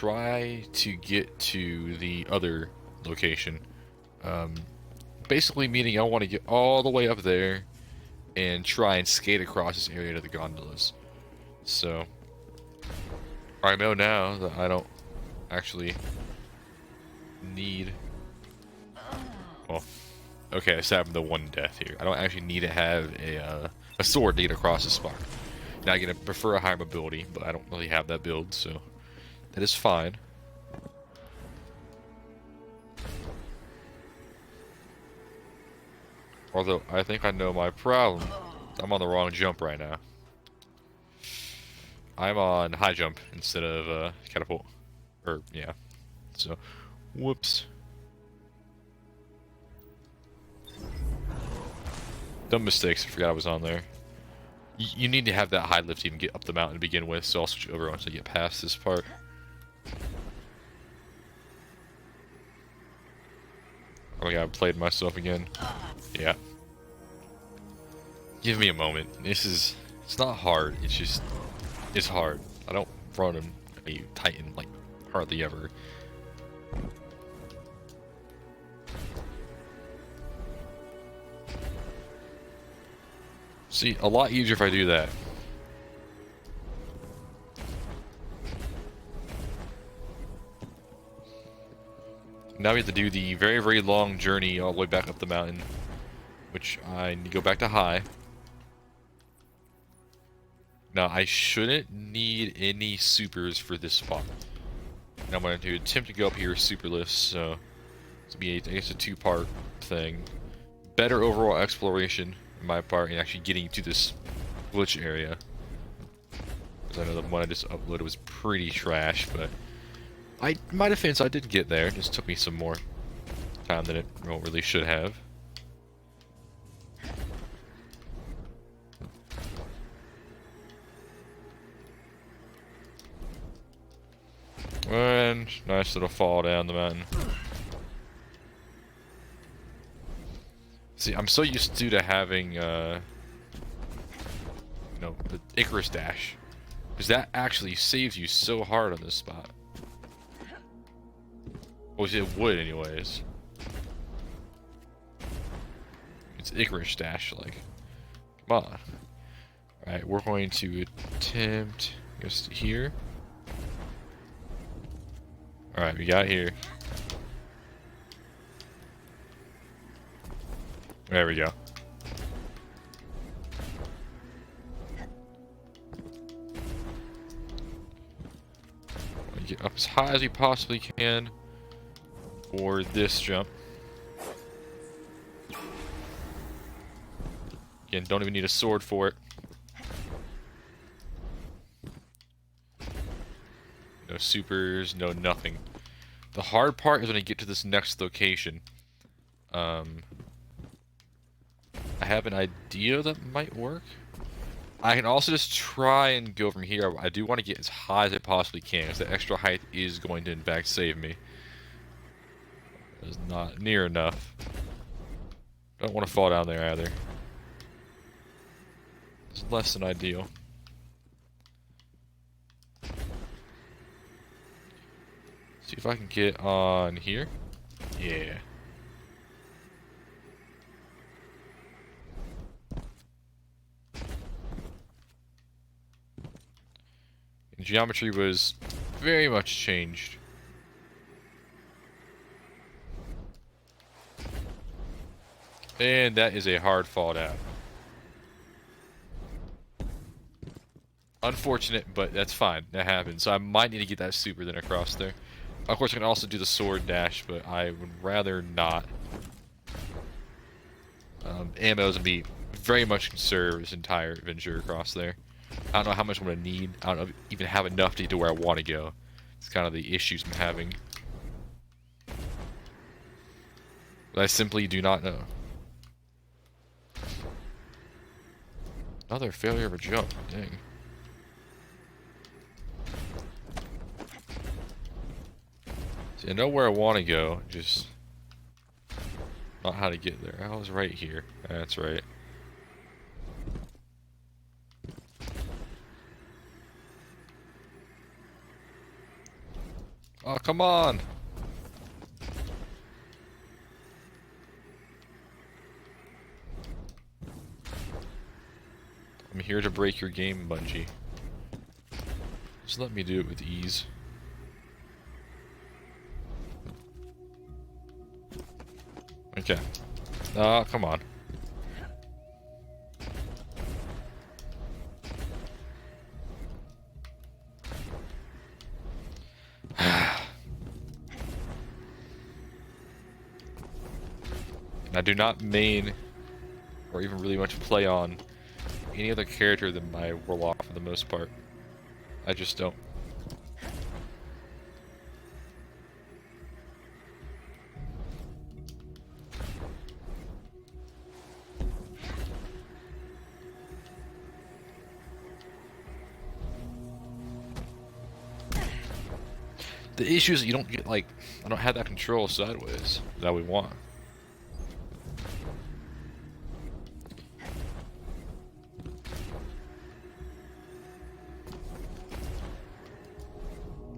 try to get to the other location. Um, Basically meaning I want to get all the way up there and try and skate across this area to the gondolas. So, I know now that I don't actually need... Well, okay, I stabbed the one death here. I don't actually need to have a sword to get across the spot. Now, I'm going to prefer a higher mobility, but I don't really have that build, so that is fine. Although, I think I know my problem. I'm on the wrong jump right now. I'm on high jump instead of catapult. Or, yeah. So, whoops. Dumb mistakes, I forgot I was on there. You need to have that high lift to even get up the mountain to begin with, so I'll switch over once I get past this part. Oh my god, I played myself again. Yeah. Give me a moment. It's not hard, it's hard. I don't run a Titan, like, hardly ever. See, a lot easier if I do that. Now we have to do the very, very long journey all the way back up the mountain, which I need to go back to high. Now, I shouldn't need any supers for this spot. And I'm going to attempt to go up here superless, so it's be, I guess, a two-part thing. Better overall exploration on my part, and actually getting to this glitch area. Because I know the one I just uploaded was pretty trash, but my defense, I did get there. It just took me some more time than it really should have. And nice little fall down the mountain. See, I'm so used to having, the Icarus dash. Because that actually saves you so hard on this spot. Or it would, anyways. It's Icarus dash, like. Come on. Alright, we're going to attempt, just here. Alright, we got here. There we go. Get up as high as we possibly can for this jump. Again, don't even need a sword for it. No supers, no nothing. The hard part is when I get to this next location. I have an idea that might work. I can also just try and go from here. I do want to get as high as I possibly can, because the extra height is going to in fact save me. It's not near enough. Don't want to fall down there either. It's less than ideal. See if I can get on here. Yeah. And geometry was very much changed. And that is a hard fall down. Unfortunate, but that's fine. That happens. So I might need to get that super then across there. Of course, I can also do the sword dash, but I would rather not. Ammo's gonna be very much conserved this entire adventure across there. I don't know how much I'm gonna need. I don't know if I even have enough to get to where I want to go. It's kind of the issues I'm having. But I simply do not know. Another failure of a jump. Dang. See, I know where I want to go, just not how to get there. I was right here. That's right. Oh, come on! I'm here to break your game, Bungie. Just let me do it with ease. Okay. Oh, come on. I do not main, or even really much play on, any other character than my Warlock for the most part. I just don't. The issue is that you don't get, like, I don't have that control sideways that we want.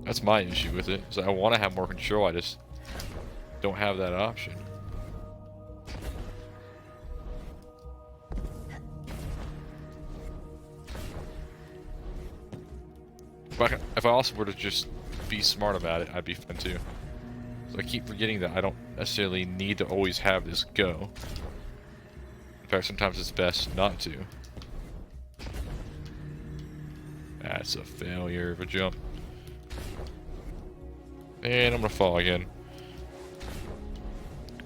That's my issue with it. So I want to have more control, I just don't have that option. If I also were to just be smart about it, I'd be fine too. So I keep forgetting that I don't necessarily need to always have this go. In fact, sometimes it's best not to. That's a failure of a jump. And I'm gonna fall again.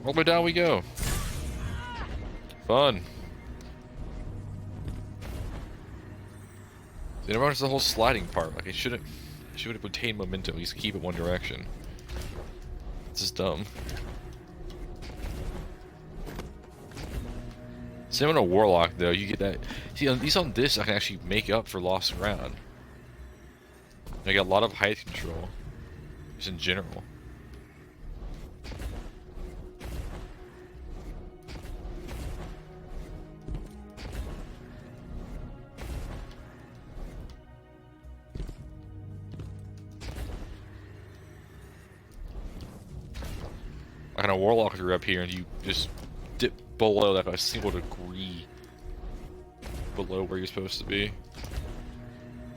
All the way down we go. Fun. See, never noticed the whole sliding part. Like, I should have obtained momentum, at least keep it one direction. This is dumb. Same on a Warlock, though, you get that. See, at least on this, I can actually make up for lost ground. I got a lot of height control, just in general. Like on a Warlock, if you're up here and you just dip below like a single degree below where you're supposed to be,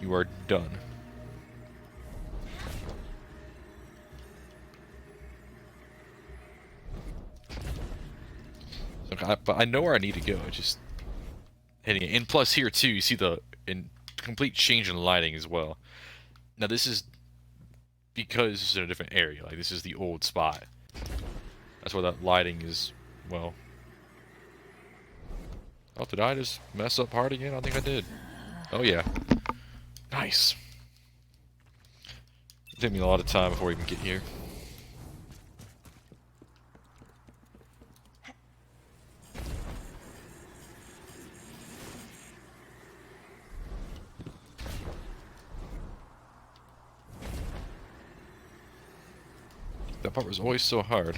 you are done. Okay, but I know where I need to go. It's just hitting it. And plus here too, you see the complete change in lighting as well. Now this is because it's in a different area. Like this is the old spot. That's why that lighting is, well. Oh, did I just mess up hard again? I think I did. Oh yeah. Nice. It took me a lot of time before we even get here. That part was always so hard.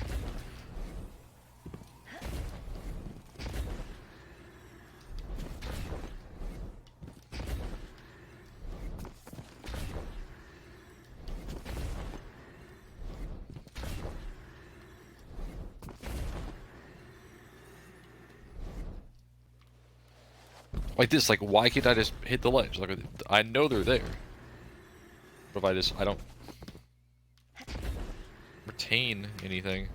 Like this, like why can't I just hit the ledge? Like I know they're there. But if I don't retain anything.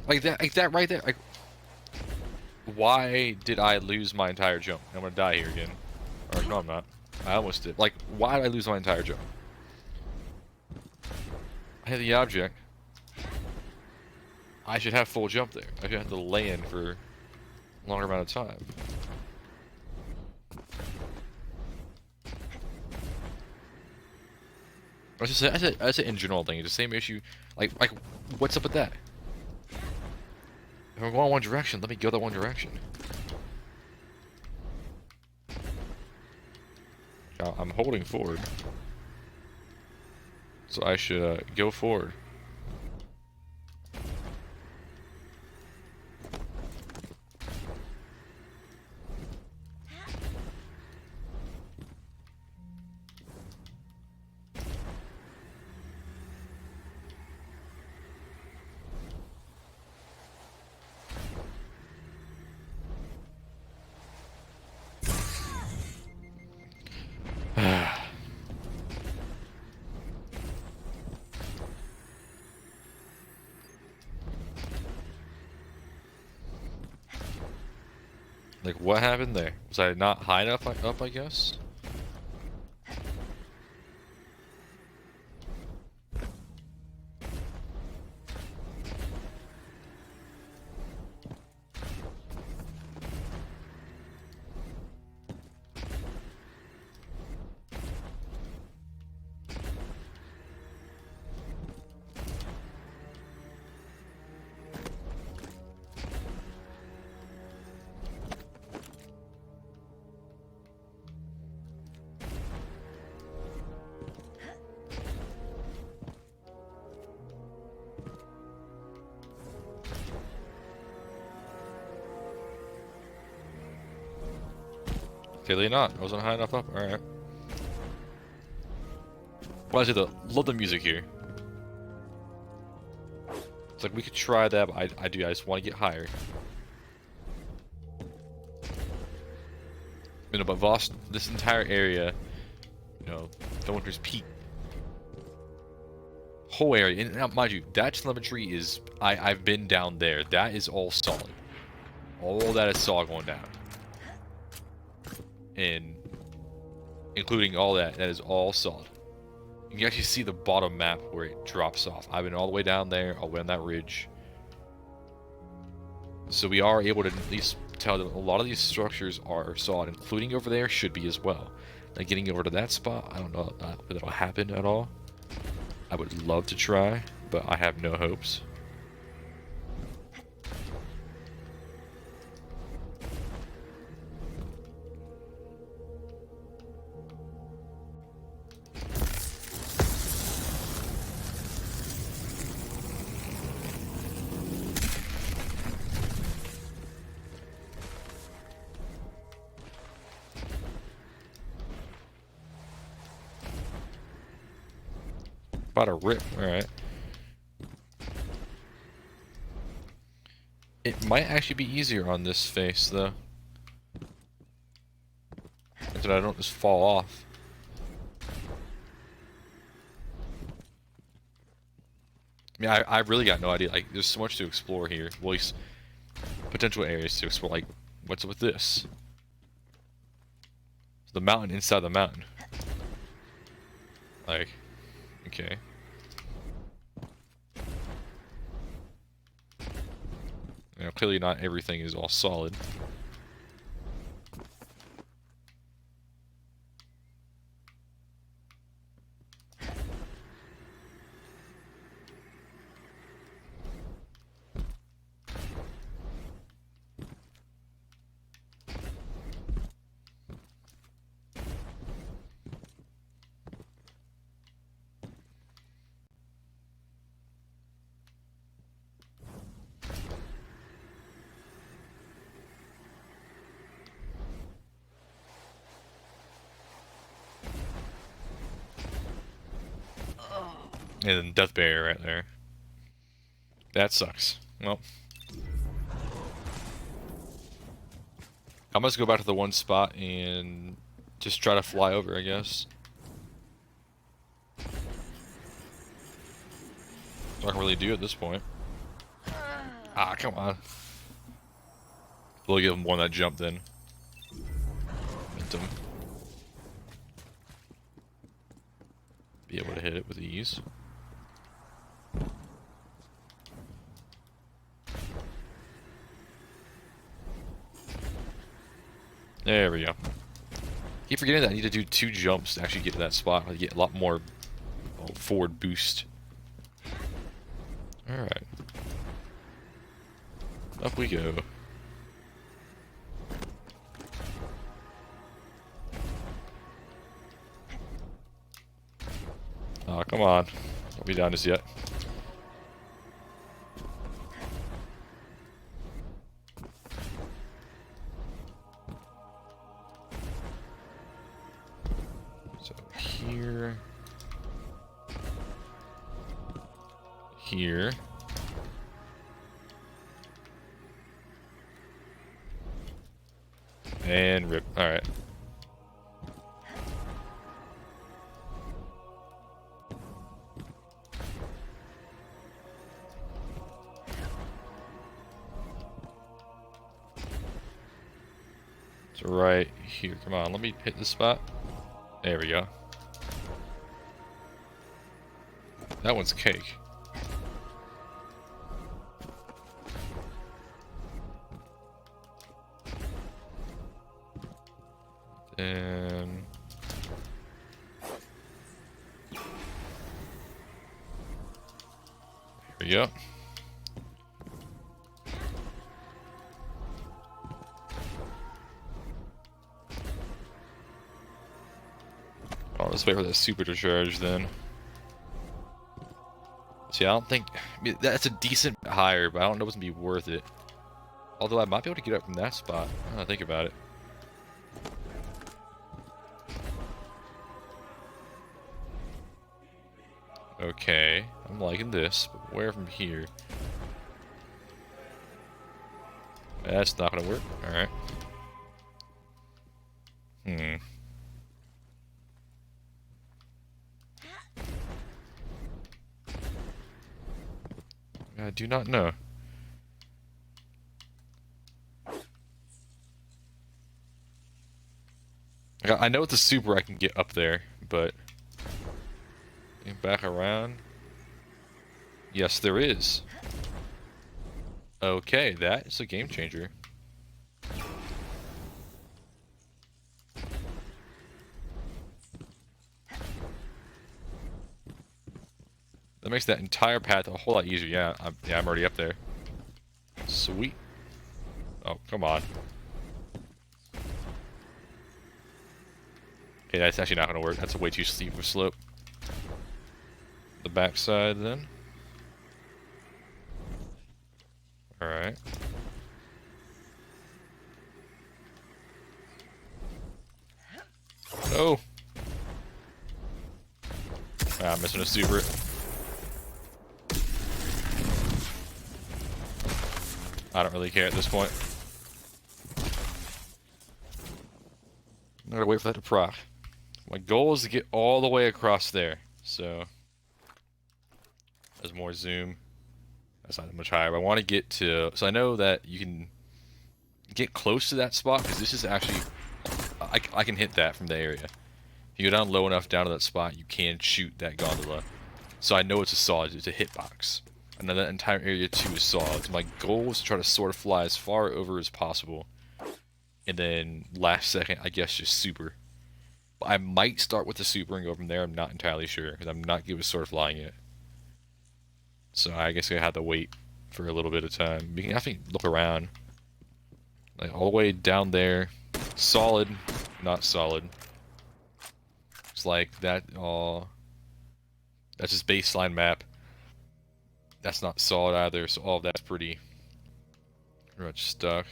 Like that right there. Like, why did I lose my entire jump? I'm gonna die here again. Or no, I'm not. I almost did. Like, why did I lose my entire jump? I hit the object. I should have full jump there. I should have to land for a longer amount of time. That's an in general thing. It's the same issue. Like, what's up with that? If I'm going one direction, let me go that one direction. I'm holding forward. So I should go forward. Like, what happened there? Was I not high enough up, I guess? Clearly not. I wasn't high enough up. Alright. Well, I say love the music here. It's like we could try that, but I just want to get higher. You know, but Voss, this entire area, you know, the Winter's Peak, whole area, and now, mind you, that telemetry is, I've been down there. That is all solid. All that is solid going down. And including all that is all solid. You can actually see the bottom map where it drops off. I've been all the way down there, all the way on that ridge. So we are able to at least tell that a lot of these structures are solid, including over there should be as well. Now getting over to that spot, I don't know if that'll happen at all. I would love to try, but I have no hopes. About to rip, alright. It might actually be easier on this face, though. So that I don't just fall off. I mean, I really got no idea. Like, there's so much to explore here. Well, at least potential areas to explore. Like, what's with this? The mountain inside the mountain. Like, okay. You know, clearly not everything is all solid. And then death barrier right there. That sucks. Well, I must go back to the one spot and just try to fly over, I guess. So I can really do at this point. Ah, come on. We'll give him one that jump then. Momentum. Be able to hit it with ease. There we go. Keep forgetting that I need to do 2 jumps to actually get to that spot. I get a lot more forward boost. Alright. Up we go. Oh, come on. Don't be down just yet. So here. Here. And rip. Alright. It's right here. Come on, let me hit this spot. There we go. That one's cake. And there we go. Oh, let's wait for that super to charge then. See, I don't think... I mean, that's a decent higher, but I don't know if it's going to be worth it. Although I might be able to get up from that spot. I don't think about it. Okay, I'm liking this, but where from here? That's not going to work. Alright. I do not know. I know it's a super I can get up there, but... back around? Yes, there is. Okay, that is a game changer. That makes that entire path a whole lot easier. Yeah, I'm already up there. Sweet. Oh, come on. Okay, that's actually not gonna work. That's a way too steep of a slope. The backside, then. Alright. No! Ah, I'm missing a super. I don't really care at this point. I'm gonna wait for that to proc. My goal is to get all the way across there, so... There's more zoom. That's not much higher, but I want to get to... So I know that you can get close to that spot, because this is actually... I can hit that from the area. If you go down low enough down to that spot, you can shoot that gondola. So I know it's a solid, it's a hitbox. And then that entire area too is solid. So my goal is to try to sort of fly as far over as possible. And then last second, I guess just super. I might start with the super and go from there. I'm not entirely sure, because I'm not good with sort of flying yet. So I guess I have to wait for a little bit of time. You can definitely look around. Like all the way down there. Solid, not solid. It's like that all... That's just baseline map. That's not solid either, so all of that's pretty much stuck.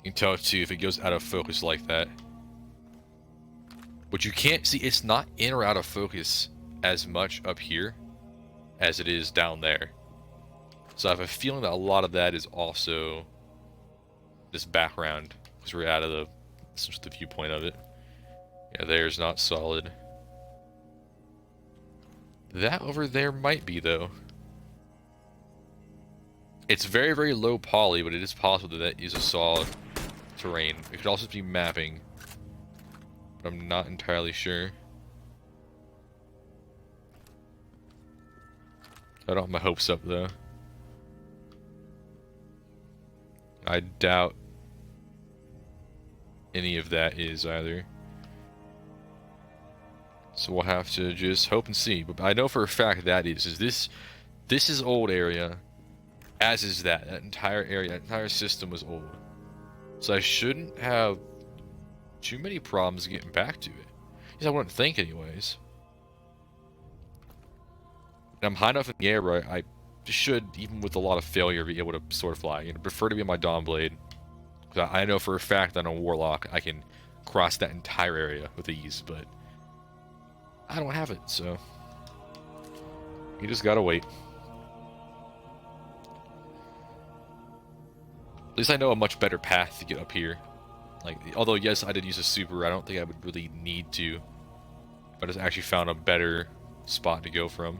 You can tell too if it goes out of focus like that. But you can't see, it's not in or out of focus as much up here as it is down there. So I have a feeling that a lot of that is also this background, because we're out of the, this is the viewpoint of it. Yeah, there's not solid. That over there might be, though. It's very, very low poly, but it is possible that that is a solid terrain. It could also be mapping, but I'm not entirely sure. I don't have my hopes up, though. I doubt any of that is either. So we'll have to just hope and see. But I know for a fact that is this is old area, as is that. That entire area, that entire system was old. So I shouldn't have too many problems getting back to it. least I wouldn't think anyways. And I'm high enough in the air where I should, even with a lot of failure, be able to sword fly. You know, prefer to be on my Dawnblade. Because I know for a fact that on a Warlock, I can cross that entire area with ease, but I don't have it, so you just gotta wait. At least I know a much better path to get up here. Like, although yes, I did use a super, I don't think I would really need to. I just actually found a better spot to go from.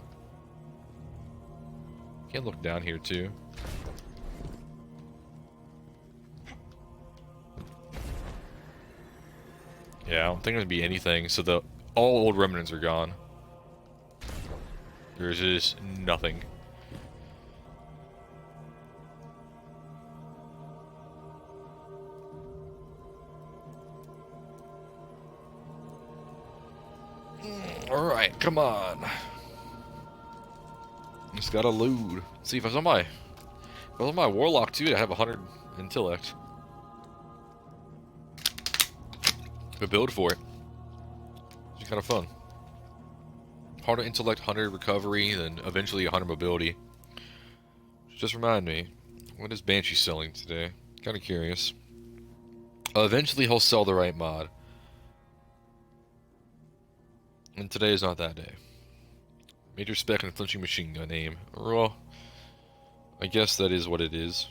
Can look down here too. Yeah, I don't think there's gonna be anything. So all old remnants are gone. There's just nothing. Alright, come on. Just gotta loot. See, if I was on my Warlock too, I have 100 intellect. But build for it. It's kind of fun. 100 intellect, 100 recovery, then eventually 100 mobility. Just remind me, what is Banshee selling today? Kind of curious. Eventually he'll sell the right mod. And today is not that day. Major spec and flinching machine gun aim. Well, I guess that is what it is.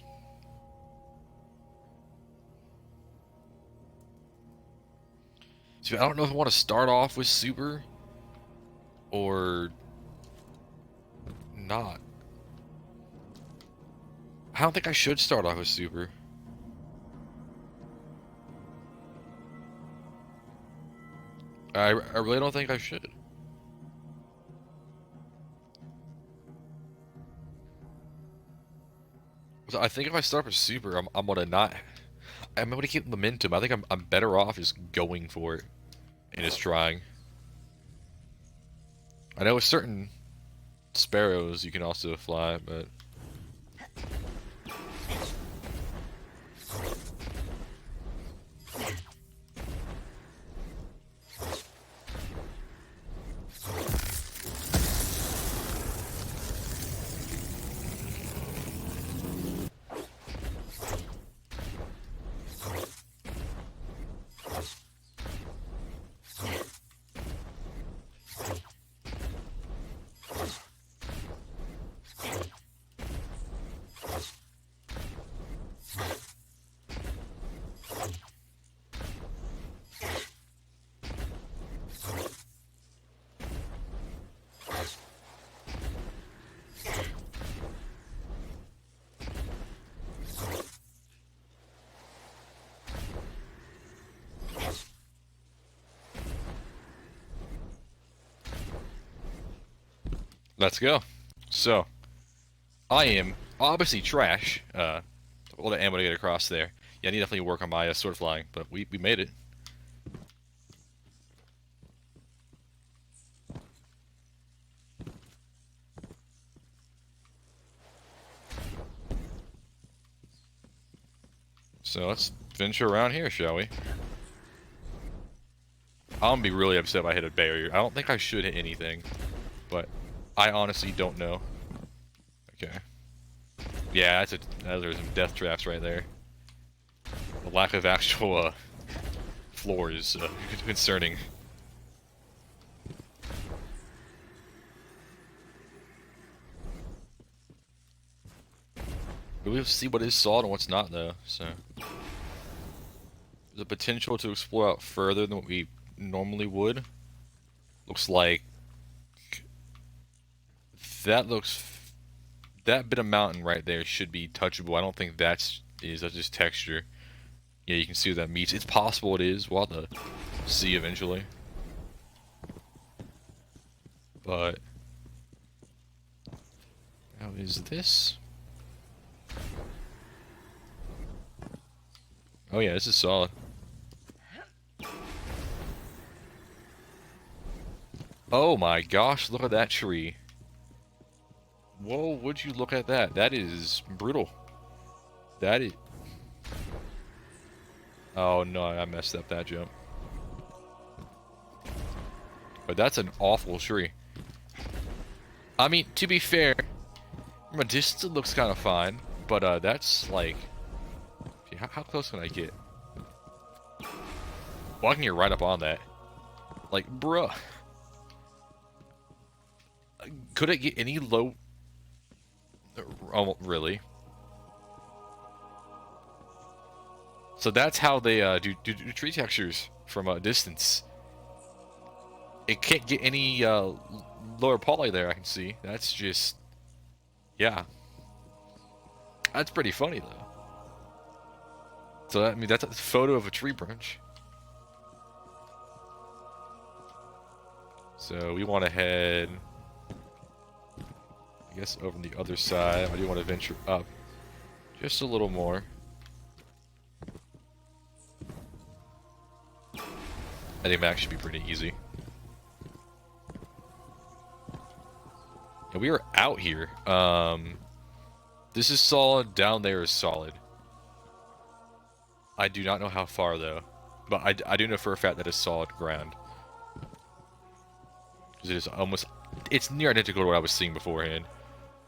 So I don't know if I want to start off with super or not. I don't think I should start off with super. I really don't think I should. I think if I start with super, I'm gonna not. I'm gonna keep momentum. I think I'm better off just going for it and just trying. I know with certain sparrows you can also fly, but let's go. So, I am obviously trash. All the ammo to get across there. Yeah, I need to definitely work on my sword flying, but we made it. So let's venture around here, shall we? I'm gonna be really upset if I hit a barrier. I don't think I should hit anything, but I honestly don't know. Okay. Yeah, there's some death traps right there. The lack of actual floor is concerning. We'll see what is solid and what's not, though. So there's a potential to explore out further than what we normally would. Looks like that bit of mountain right there should be touchable. I don't think that's just texture. Yeah, you can see where that meets. It's possible it is. We'll have to see eventually. But how is this? Oh yeah, this is solid. Oh my gosh, look at that tree. Whoa, would you look at that? That is brutal. That is... Oh no, I messed up that jump. But that's an awful tree. I mean, to be fair, from a distance it looks kind of fine, but that's like, how close can I get? Well, I can get right up on that. Like, bruh. Could it get any low? Oh, really? So that's how they do tree textures from a distance. It can't get any lower poly there, I can see. That's just... yeah. That's pretty funny, though. So, I mean, that's a photo of a tree branch. So, we want to head... I guess over on the other side. I do want to venture up just a little more. I think that should be pretty easy. And we are out here. This is solid. Down there is solid. I do not know how far, though. But I do know for a fact that it's solid ground. Because it is almost... it's near identical to what I was seeing beforehand.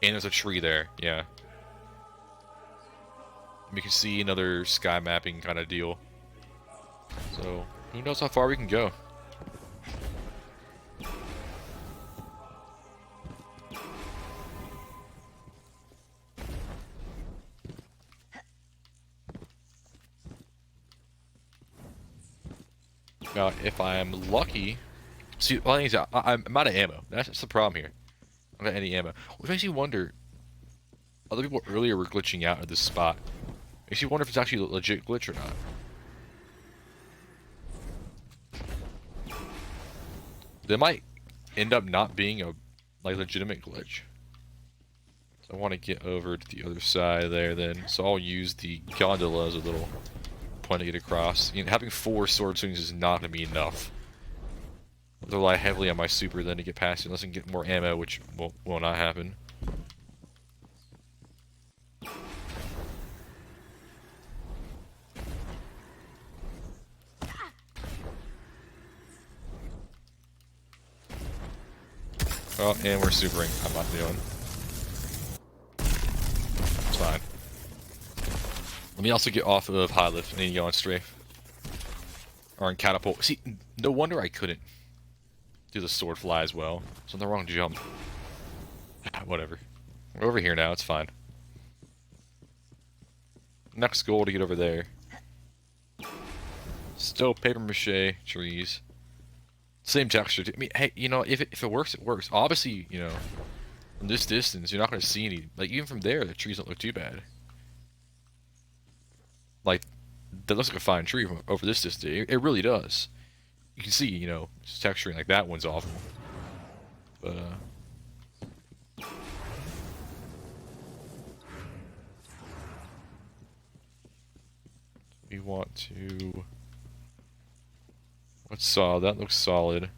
And there's a tree there, yeah. We can see another sky mapping kind of deal. So, who knows how far we can go. Now, if I'm lucky... see, well, I'm out of ammo. That's the problem here. I don't got any ammo. Which makes you wonder... other people earlier were glitching out at this spot. Makes you wonder if it's actually a legit glitch or not. They might end up not being a legitimate glitch. So I want to get over to the other side there then. So I'll use the gondola as a little point to get across. You know, having 4 sword swings is not going to be enough. I'll rely heavily on my super then to get past it unless I can get more ammo, which will not happen. Oh, and we're supering. I'm not doing. It's fine. Let me also get off of high lift. I need to go on strafe. Or in catapult. See, no wonder I couldn't do the sword fly as well. It's on the wrong jump. Whatever. We're over here now. It's fine. Next goal to get over there. Still paper mache trees. Same texture. I mean, hey, you know, if it works, it works. Obviously, you know, from this distance, you're not going to see any... like, even from there, the trees don't look too bad. Like, that looks like a fine tree from over this distance. It really does. You can see, you know, it's texturing like that one's awful. But, we want to... what's solid? That looks solid.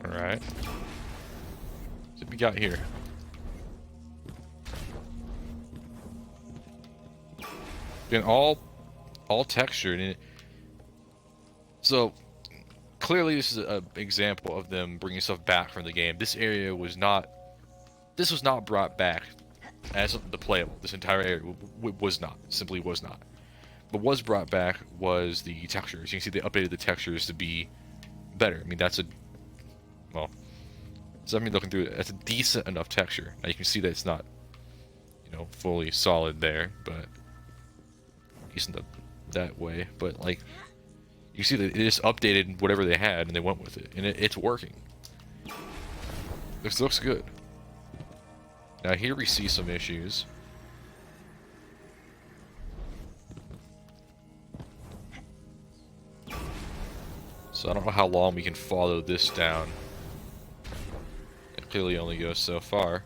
Alright. What we got here? Been all textured in it. So clearly this is an example of them bringing stuff back from the game. This area was not... this was not brought back as the playable. This entire area was not. Simply was not. What was brought back was the textures. You can see they updated the textures to be better. I mean, that's a... well, so I mean, looking through it, that's a decent enough texture. Now you can see that it's not, you know, fully solid there, but decent that way. But like, you see that it just updated whatever they had and they went with it, and it's working. This looks good. Now here we see some issues. So I don't know how long we can follow this down. It clearly only goes so far.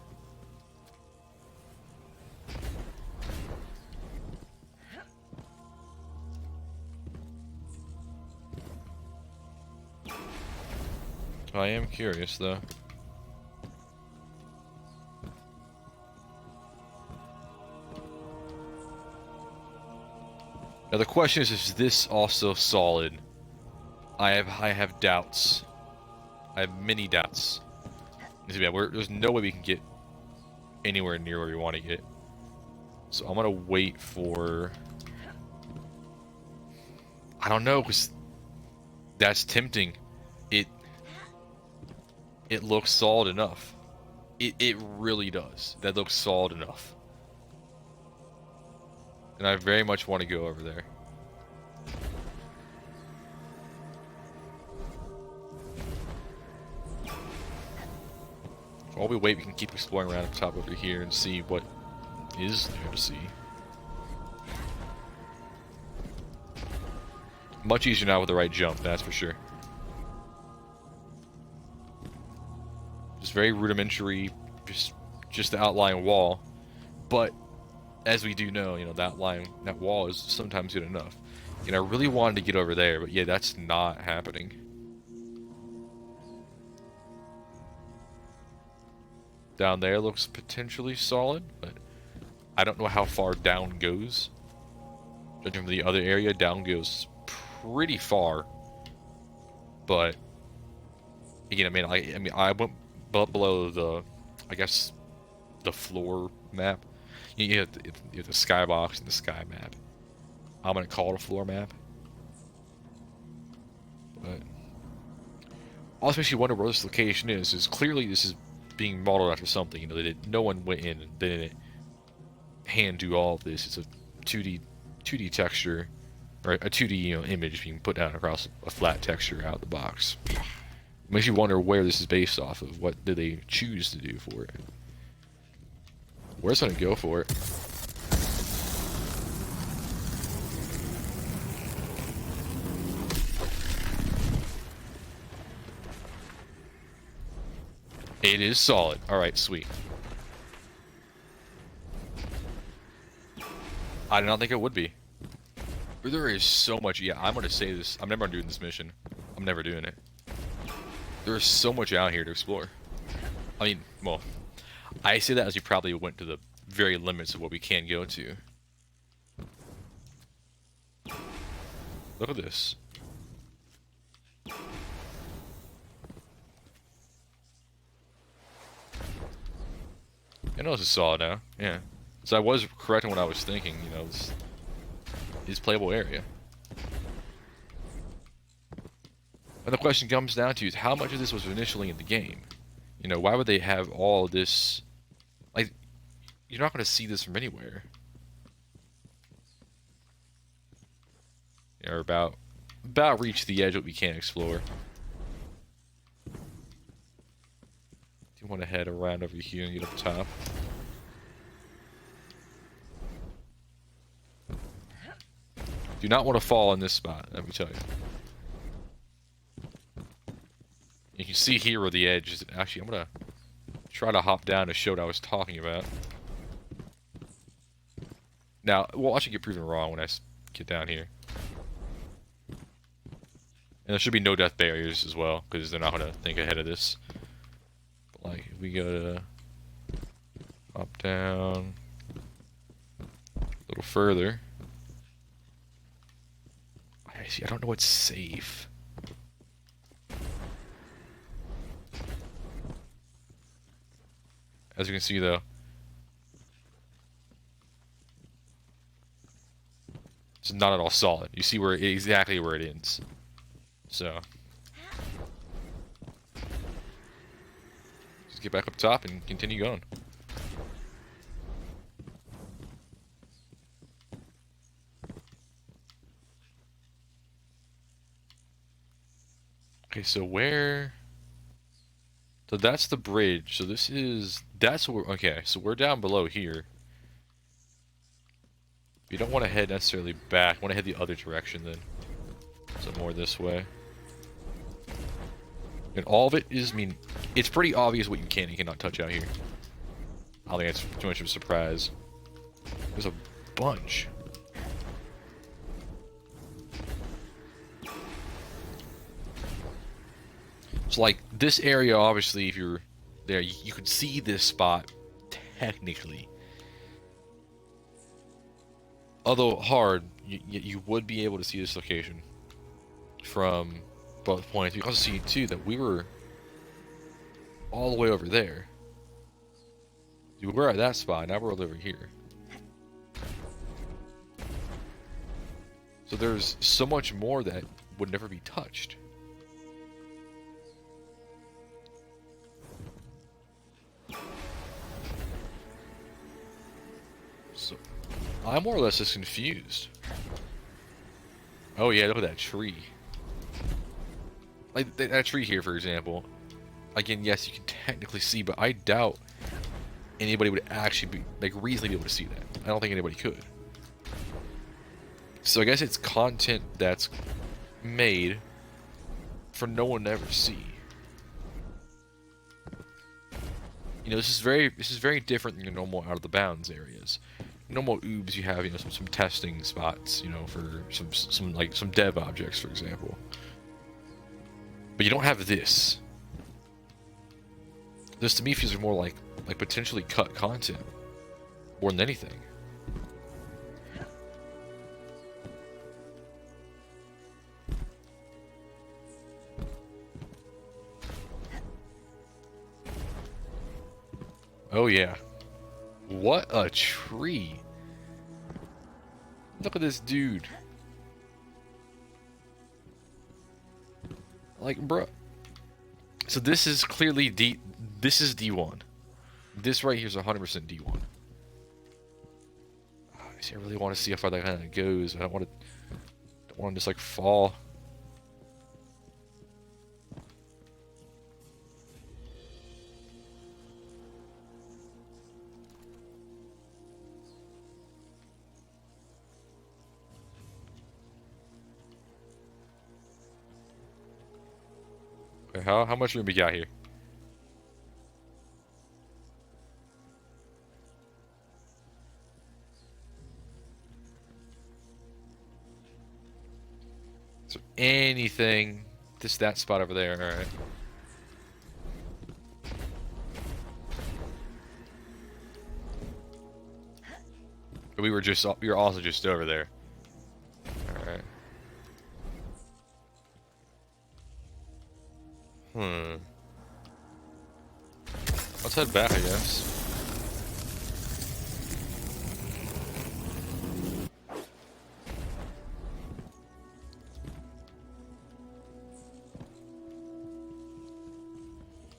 I am curious, though. Now the question is this also solid? I have doubts. I have many doubts. There's no way we can get anywhere near where we want to get. So I'm gonna wait for... I don't know, because that's tempting. It looks solid enough. It really does. That looks solid enough. And I very much want to go over there. While we wait, we can keep exploring around the top over here and see what is there to see. Much easier now with the right jump, that's for sure. Just very rudimentary, just the outlying wall. But as we do know, you know, that wall is sometimes good enough. And I really wanted to get over there, but yeah, that's not happening. Down there looks potentially solid, but I don't know how far down goes. Judging from the other area, down goes pretty far. But again, I went below the, I guess, the floor map. You have the skybox and the sky map. I'm gonna call it a floor map. But also makes you wonder where this location is. Is clearly this is being modeled after something. You know, no one went in and didn't hand do all of this. It's a 2D texture, or a 2D image being put down across a flat texture out of the box. It makes you wonder where this is based off of. What did they choose to do for it? We're just gonna go for it. It is solid. Alright, sweet. I did not think it would be. There is so much. Yeah, I'm gonna say this. I'm never doing this mission. I'm never doing it. There is so much out here to explore. I mean, well, I say that as you probably went to the very limits of what we can go to. Look at this. I know this is solid now. Yeah. So I was correct in what I was thinking. You know, this is playable area. And the question comes down to is how much of this was initially in the game? You know, why would they have all this? Like, you're not going to see this from anywhere. Or about reach the edge what we can explore. Do you want to head around over here and get up top? Do not want to fall in this spot, let me tell you. You can see here where the edge is. Actually, I'm gonna try to hop down to show what I was talking about. Now, well, I should get proven wrong when I get down here. And there should be no death barriers as well, because they're not gonna think ahead of this. But like, if we go to hop down a little further. I don't know what's safe. As you can see, though, it's not at all solid. You see exactly where it ends. So, just get back up top and continue going. Okay, so where? So that's the bridge. So that's where. Okay, so we're down below here. You don't want to head necessarily back. You want to head the other direction then. So more this way. And all of it is, I mean, it's pretty obvious what you can and cannot touch out here. I don't think that's too much of a surprise. There's a bunch. So like this area, obviously, if you're there, you could see this spot technically. Although hard, you would be able to see this location from both points. You can also see too that we were all the way over there. We were at that spot. Now we're over here. So there's so much more that would never be touched. So I'm more or less just confused. Oh yeah, look at that tree. Like that tree here, for example. Again, yes, you can technically see, but I doubt anybody would actually be, like, reasonably be able to see that. I don't think anybody could. So I guess it's content that's made for no one to ever see. You know, this is very different than your normal out of the bounds areas. Normal oobs, you have, you know, some testing spots, you know, for some dev objects, for example. But you don't have this. This to me feels more like potentially cut content more than anything. Oh yeah. What a tree. Look at this dude. Like, bro. So this is clearly this is D1. This right here is 100% D1. I really want to see how far that kind of goes. I don't want to just like fall. Okay, how much room we got here? So anything, that spot over there, all right. We were also just over there. All right. Let's head back, I guess.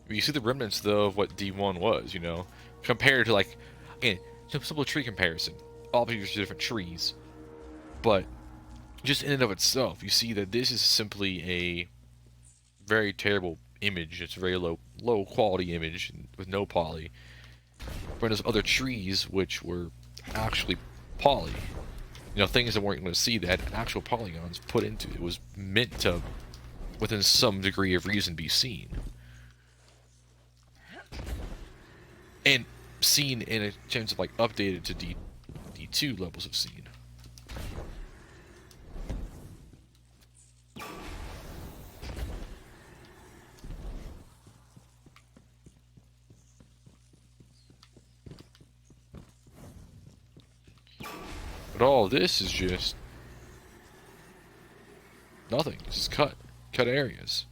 You see the remnants, though, of what D1 was, you know? Compared to, like, again, simple tree comparison. All of these are different trees. But, just in and of itself, you see that this is simply a very terrible image. It's a very low quality image with no poly. Whereas other trees, which were actually poly. You know, things that weren't going to see that actual polygons put into it. It was meant to, within some degree of reason, be seen. And seen in a terms of like updated to D2 levels of scene. But all this is just nothing. It's just cut areas.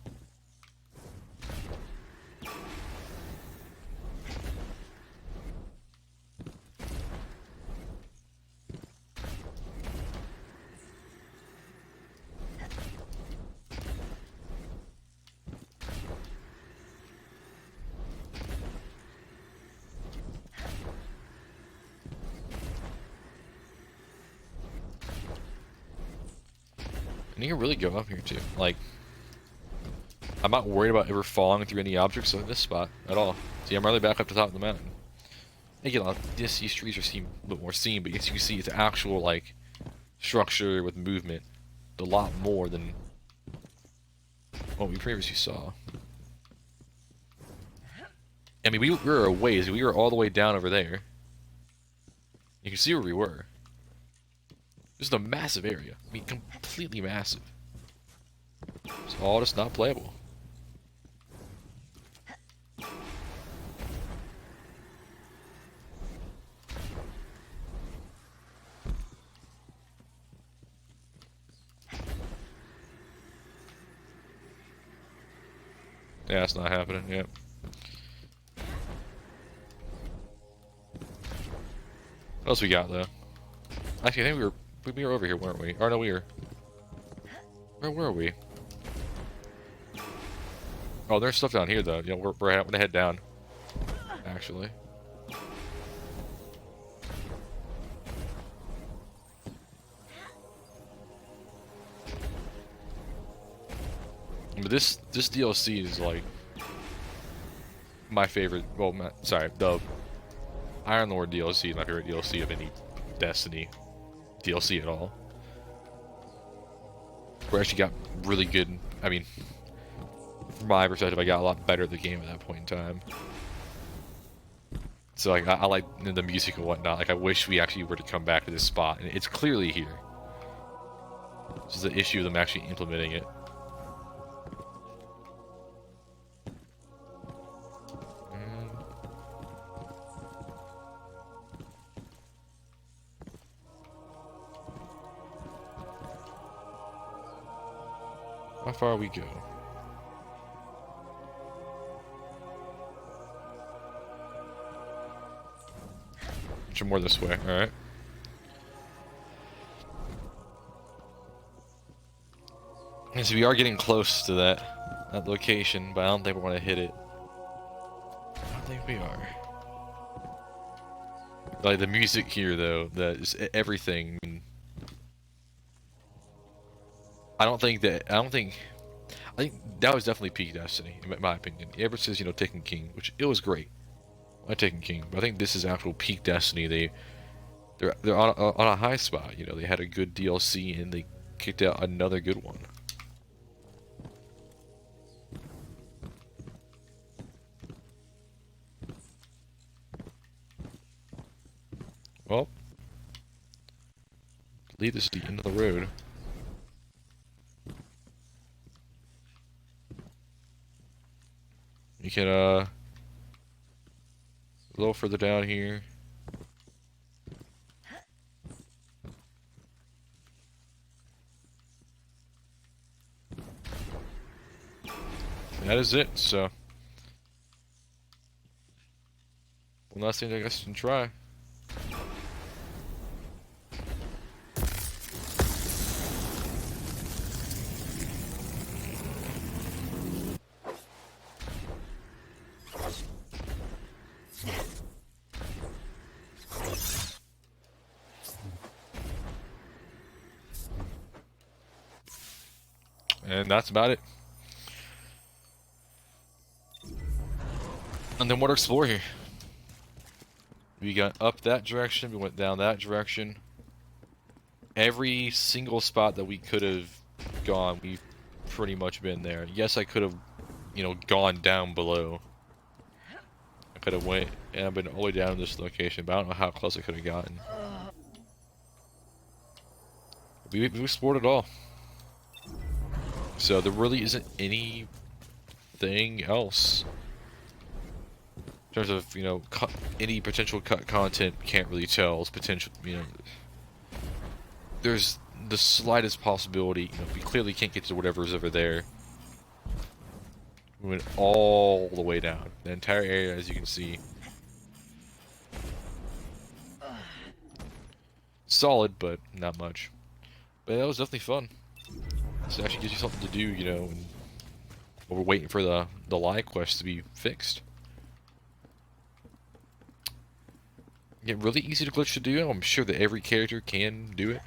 And you can really go up here too. Like, I'm not worried about ever falling through any objects in this spot at all. See, I'm really back up to the top of the mountain. Again, these trees are a little bit more seen, but as you can see, it's actual like structure with movement, a lot more than what we previously saw. I mean, we were a ways. We were all the way down over there. You can see where we were. This is a massive area. I mean, completely massive. It's all just not playable. Yeah, it's not happening. Yep. What else we got though? Actually, I think we were over here, weren't we? Or no, we were. Where were we? Oh, there's stuff down here though. You know, we're gonna head down. Actually. But this DLC is like my favorite. Well, sorry, the Iron Lord DLC is my favorite DLC of any Destiny DLC at all. We actually got really good. I mean, from my perspective, I got a lot better at the game at that point in time. So like, I like the music and whatnot. Like, I wish we actually were to come back to this spot, and it's clearly here. This is the issue of them actually implementing it. How far we go? Some more this way, alright. And so we are getting close to that location, but I don't think we want to hit it. I don't think we are. Like the music here though, everything. I think that was definitely peak Destiny, in my opinion. Ever since, you know, Taken King, which it was great. I Taken King, but I think this is actual peak Destiny. They're on a high spot. You know, they had a good DLC and they kicked out another good one. Well, lead us to the end of the road. You can a little further down here. And that is it. So, one last thing I guess you can try. And that's about it. And then what to explore here? We got up that direction, we went down that direction. Every single spot that we could have gone, we've pretty much been there. Yes, I could have, you know, gone down below. I could have went and I've been all the way down to this location, but I don't know how close I could have gotten. We explored it all. So there really isn't anything else. In terms of, you know, any potential cut content, can't really tell. It's potential, you know. There's the slightest possibility, you know, we clearly can't get to whatever's over there. We went all the way down. The entire area, as you can see. Solid, but not much. But that was definitely fun. This actually gives you something to do, you know, and while we're waiting for the live quest to be fixed. Yeah, really easy to glitch to do. I'm sure that every character can do it.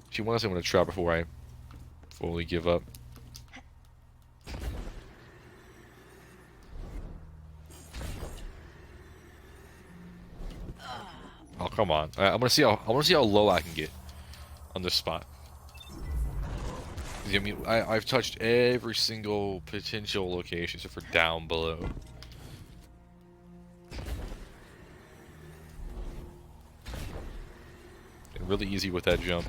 Actually, one else I want to try before I fully give up. Oh, come on! I want to see how low I can get on this spot. I mean, I've touched every single potential location except for down below. And really easy with that jump.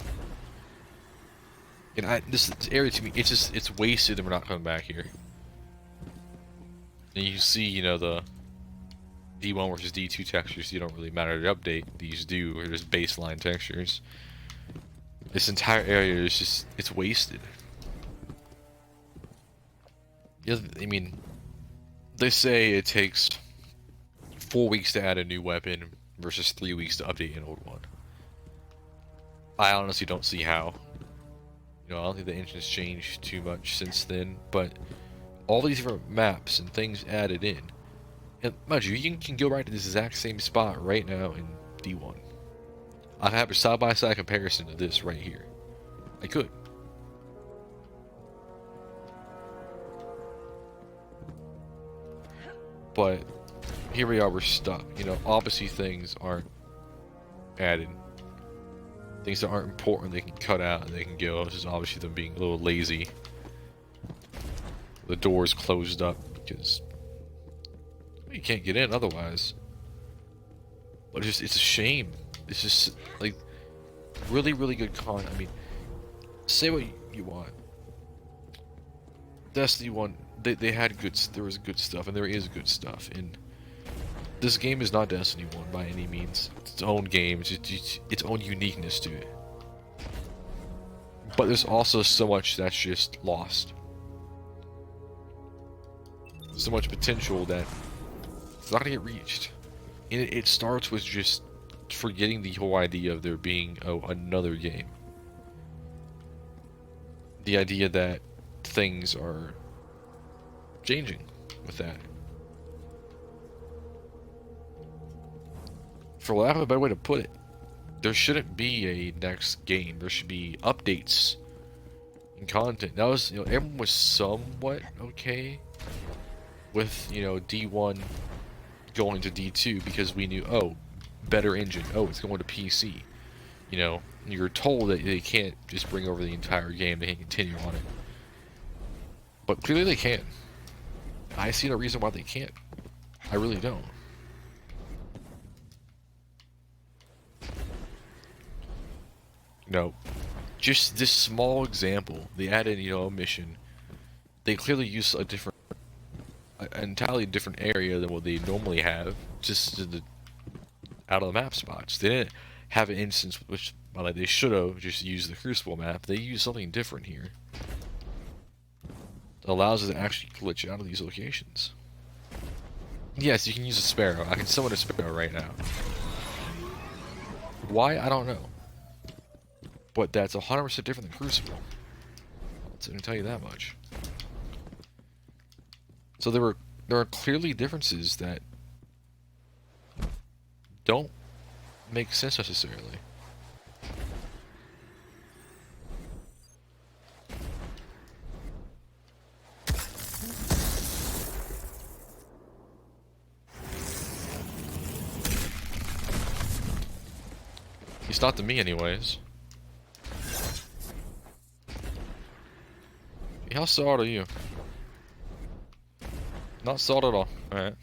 And this area to me, it's wasted and we're not coming back here. And you see, you know, the D1 versus D2 textures, you don't really matter to update. These do, are just baseline textures. This entire area is just, it's wasted. Yeah, I mean, they say it takes 4 weeks to add a new weapon versus 3 weeks to update an old one. I honestly don't see how. You know, I don't think the engine's changed too much since then, but all these different maps and things added in. And mind you, you can go right to this exact same spot right now in D1. I have a side-by-side comparison to this right here. I could. But here we are, we're stuck. You know, obviously things aren't added. Things that aren't important, they can cut out and they can go. This is obviously them being a little lazy. The door's closed up because you can't get in otherwise. But it's a shame. It's just like really, really good content. I mean, say what you want. Destiny 1, they had good, there was good stuff, and there is good stuff. And this game is not Destiny 1 by any means. It's its own game, it's its own uniqueness to it. But there's also so much that's just lost. So much potential that it's not gonna get reached. And it starts with just forgetting the whole idea of there being, oh, another game. The idea that things are changing with that. For lack of a better way to put it, there shouldn't be a next game. There should be updates and content. That was, you know, everyone was somewhat okay with, you know, D1 going to D2 because we knew, oh, better engine. Oh, it's going to PC. You know, you're told that they can't just bring over the entire game. They can continue on it. But clearly they can. I see no reason why they can't. I really don't. You know, just this small example, they added, you know, a mission. They clearly use a different, an entirely different area than what they normally have, just to the out of the map spots. They didn't have an instance which, well, they should have just used the Crucible map. They used something different here. It allows us to actually glitch out of these locations. Yes, you can use a Sparrow. I can summon a Sparrow right now. Why? I don't know. But that's 100% different than Crucible. So I can tell you that much. So there are clearly differences that don't make sense necessarily. He's not to me anyways. How salt are you? Not salt at all. Alright.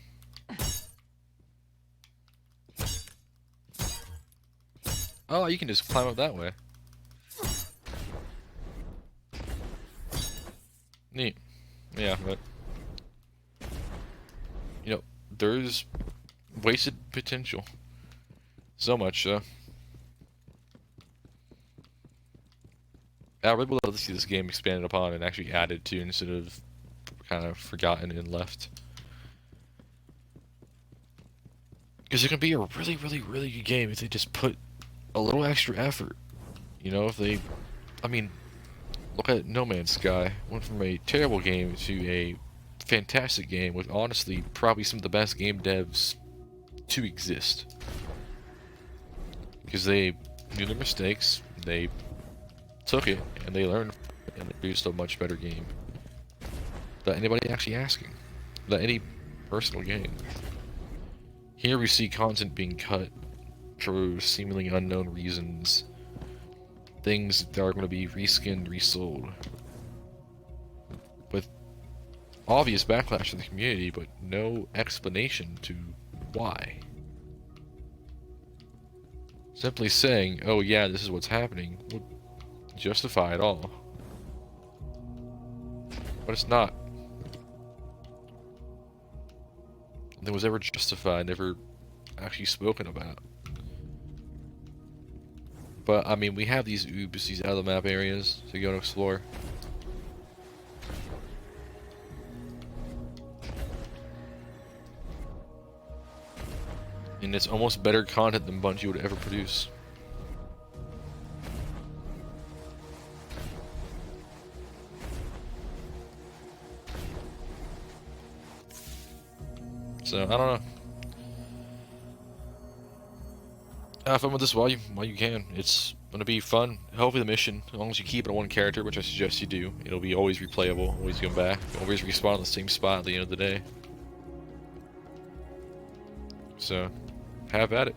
Oh, you can just climb up that way. Neat. Yeah, but... you know, there's wasted potential. So much, I really would love to see this game expanded upon and actually added to instead of kind of forgotten and left. Because it can be a really, really, really good game if they just put a little extra effort. You know, if they... I mean, look at No Man's Sky. Went from a terrible game to a fantastic game with, honestly, probably some of the best game devs to exist. Because they knew their mistakes, they took it, and they learned, and they produced a much better game. Without anybody actually asking. Without any personal gain. Here we see content being cut for seemingly unknown reasons. Things that are going to be reskinned, resold. With obvious backlash from the community, but no explanation to why. Simply saying, oh yeah, this is what's happening, would justify it all. But it's not. Nothing was ever justified, never actually spoken about. But I mean, we have these oobs, these out of the map areas to go and explore. And it's almost better content than Bungie would ever produce. So, I don't know. Have fun with this while you can. It's gonna be fun. Hopefully the mission, as long as you keep it on one character, which I suggest you do, it'll be always replayable, always come back, always respawn on the same spot at the end of the day. So, have at it.